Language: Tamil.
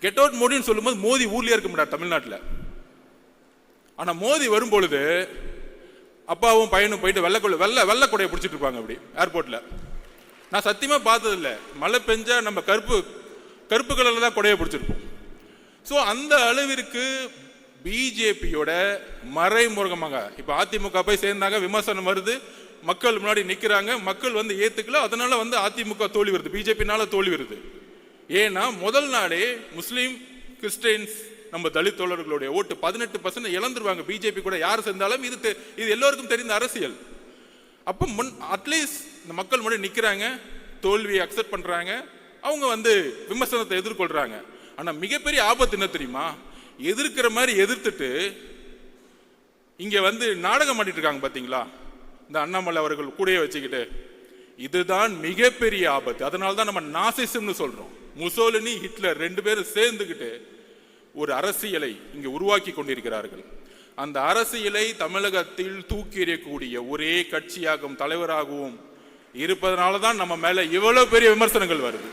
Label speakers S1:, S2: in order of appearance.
S1: கெட் அவுட் மோடின்னு சொல்லும்போது மோடி ஊர்லயே இருக்க மாட்டார் தமிழ்நாட்டில். ஆனா மோடி வரும்பொழுது அப்பாவும் பையனும் போயிட்டு வெள்ளை கொடையை பிடிச்சிட்டு இருப்பாங்க அப்படி ஏர்போர்ட்ல. நான் சத்தியமா பார்த்தது இல்லை. மழை பெஞ்சா நம்ம கருப்பு கலர்ல தான் கொடையை பிடிச்சிருப்போம். ஸோ அந்த அளவிற்கு பிஜேபியோட மறைமுகமாக இப்ப அதிமுக போய் சேர்ந்தாங்க, விமர்சனம் வருது, மக்கள் முன்னாடி நிக்கிறாங்க, மக்கள் ஏத்துக்கல, அதனால அதிமுக தோல்வி வருது, பிஜேபினால தோல்வி வருது. ஏன்னா முதல் நாளே முஸ்லீம் கிறிஸ்டியன்ஸ் நம்ம தலித் தோழர்களுடைய ஓட்டு 18% இழந்துருவாங்க பிஜேபி கூட யார் சேர்ந்தாலும். இது எல்லோருக்கும் தெரிந்த அரசியல். அப்ப அட்லீஸ்ட் இந்த மக்கள் முன்னாடி நிக்கிறாங்க, தோல்வியை அக்செப்ட் பண்றாங்க, அவங்க விமர்சனத்தை எதிர்கொள்றாங்க. ஆனா மிகப்பெரிய ஆபத்து என்ன தெரியுமா? எதிர்க்கிற மாதிரி எதிர்த்துட்டு இங்க நாடகம் ஆடிட்டு இருக்காங்க பாத்தீங்களா, இந்த அண்ணாமலை அவர்கள் கூடயே வச்சுக்கிட்டு. இதுதான் மிகப்பெரிய ஆபத்து. அதனால்தான் நம்ம நாசிசம்னு சொல்றோம். முசோலினி ஹிட்லர் 2 பேரும் சேர்ந்துகிட்டு ஒரு அரசியலை இங்க உருவாக்கி கொண்டிருக்கிறார்கள். அந்த அரசியலை தமிழகத்தில் தூக்கி எறியக்கூடிய ஒரே கட்சியாகவும் தலைவராகவும் இருப்பதனால தான் நம்ம மேல இவ்வளவு பெரிய விமர்சனங்கள் வருது.